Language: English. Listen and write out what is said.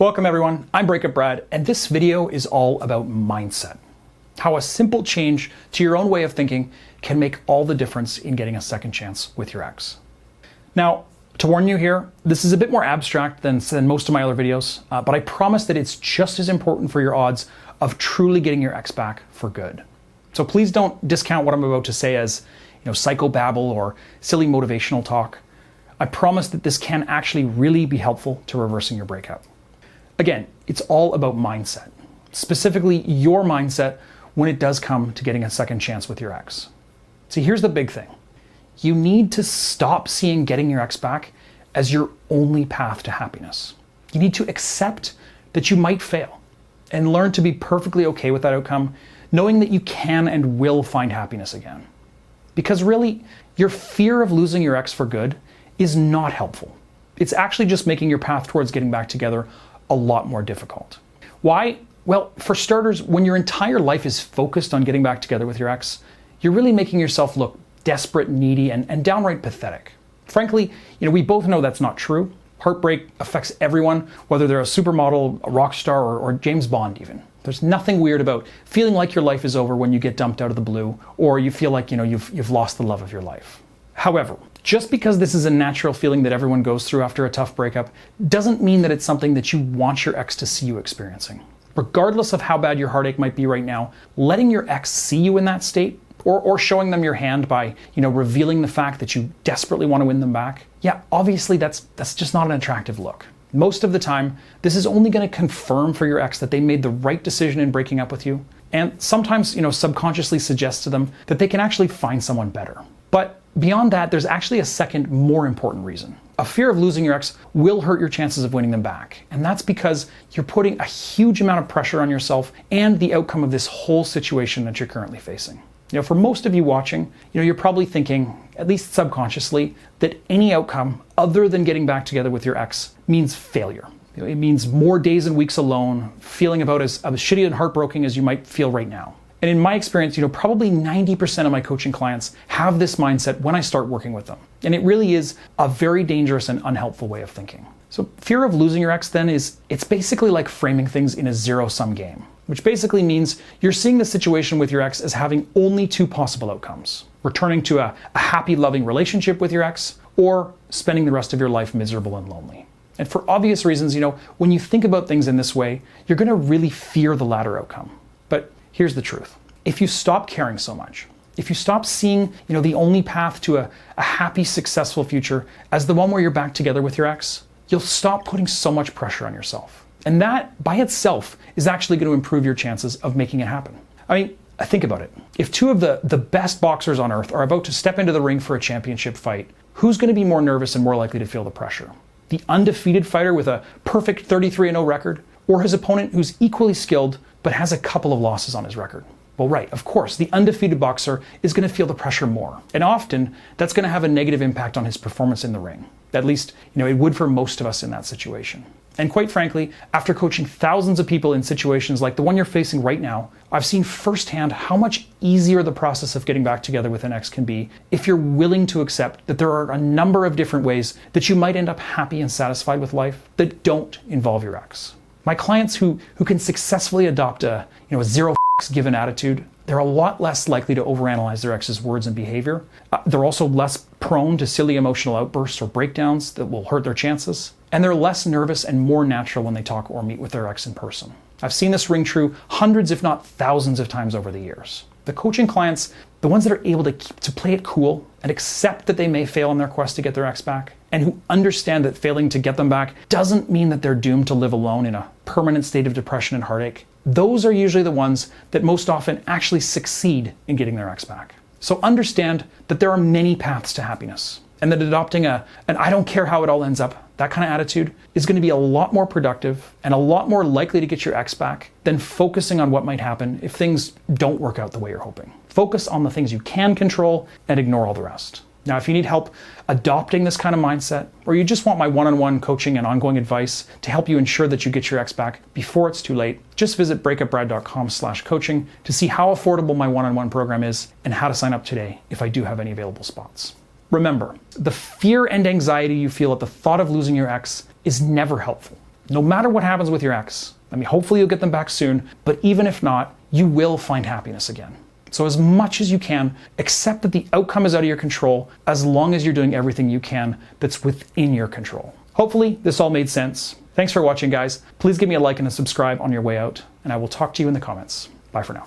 Welcome everyone, I'm Breakup Brad, and this video is all about mindset. How a simple change to your own way of thinking can make all the difference in getting a second chance with your ex. Now, to warn you here, this is a bit more abstract than most of my other videos, but I promise that it's just as important for your odds of truly getting your ex back for good. So please don't discount what I'm about to say as, psychobabble or silly motivational talk. I promise that this can actually really be helpful to reversing your breakup. Again, it's all about mindset, specifically your mindset when it does come to getting a second chance with your ex. See, here's the big thing. You need to stop seeing getting your ex back as your only path to happiness. You need to accept that you might fail and learn to be perfectly okay with that outcome, knowing that you can and will find happiness again. Because really, your fear of losing your ex for good is not helpful. It's actually just making your path towards getting back together a lot more difficult. Why? Well, for starters, when your entire life is focused on getting back together with your ex, you're really making yourself look desperate, needy, and downright pathetic. Frankly, we both know that's not true. Heartbreak affects everyone, whether they're a supermodel, a rock star, or James Bond even. There's nothing weird about feeling like your life is over when you get dumped out of the blue, or you feel like you've lost the love of your life. However, just because this is a natural feeling that everyone goes through after a tough breakup doesn't mean that it's something that you want your ex to see you experiencing. Regardless of how bad your heartache might be right now, letting your ex see you in that state or showing them your hand by, revealing the fact that you desperately want to win them back, obviously that's just not an attractive look. Most of the time, this is only going to confirm for your ex that they made the right decision in breaking up with you, and sometimes, subconsciously suggest to them that they can actually find someone better. But beyond that, there's actually a second, more important reason. A fear of losing your ex will hurt your chances of winning them back. And that's because you're putting a huge amount of pressure on yourself and the outcome of this whole situation that you're currently facing. For most of you watching, you're probably thinking, at least subconsciously, that any outcome other than getting back together with your ex means failure. It means more days and weeks alone, feeling about as shitty and heartbroken as you might feel right now. And in my experience, probably 90% of my coaching clients have this mindset when I start working with them. And it really is a very dangerous and unhelpful way of thinking. So fear of losing your ex then it's basically like framing things in a zero-sum game, which basically means you're seeing the situation with your ex as having only two possible outcomes: returning to a happy, loving relationship with your ex, or spending the rest of your life miserable and lonely. And for obvious reasons, when you think about things in this way, you're going to really fear the latter outcome. But here's the truth. If you stop caring so much, if you stop seeing, the only path to a happy, successful future as the one where you're back together with your ex, you'll stop putting so much pressure on yourself. And that, by itself, is actually going to improve your chances of making it happen. I mean, think about it. If two of the best boxers on earth are about to step into the ring for a championship fight, who's going to be more nervous and more likely to feel the pressure? The undefeated fighter with a perfect 33-0 record, or his opponent who's equally skilled but has a couple of losses on his record? Well, right, of course, the undefeated boxer is going to feel the pressure more. And often, that's going to have a negative impact on his performance in the ring. At least, it would for most of us in that situation. And quite frankly, after coaching thousands of people in situations like the one you're facing right now, I've seen firsthand how much easier the process of getting back together with an ex can be if you're willing to accept that there are a number of different ways that you might end up happy and satisfied with life that don't involve your ex. My clients who can successfully adopt a zero given attitude, they're a lot less likely to overanalyze their ex's words and behavior. They're also less prone to silly emotional outbursts or breakdowns that will hurt their chances. And they're less nervous and more natural when they talk or meet with their ex in person. I've seen this ring true hundreds, if not thousands of times over the years. The coaching clients, the ones that are able to play it cool and accept that they may fail in their quest to get their ex back, and who understand that failing to get them back doesn't mean that they're doomed to live alone in a permanent state of depression and heartache, those are usually the ones that most often actually succeed in getting their ex back. So understand that there are many paths to happiness, and that adopting an I don't care how it all ends up, that kind of attitude is going to be a lot more productive and a lot more likely to get your ex back than focusing on what might happen if things don't work out the way you're hoping. Focus on the things you can control and ignore all the rest. Now, if you need help adopting this kind of mindset, or you just want my one-on-one coaching and ongoing advice to help you ensure that you get your ex back before it's too late, just visit breakupbrad.com/coaching to see how affordable my one-on-one program is and how to sign up today if I do have any available spots. Remember, the fear and anxiety you feel at the thought of losing your ex is never helpful. No matter what happens with your ex, I mean, hopefully you'll get them back soon, but even if not, you will find happiness again. So as much as you can, accept that the outcome is out of your control as long as you're doing everything you can that's within your control. Hopefully this all made sense. Thanks for watching, guys. Please give me a like and a subscribe on your way out, and I will talk to you in the comments. Bye for now.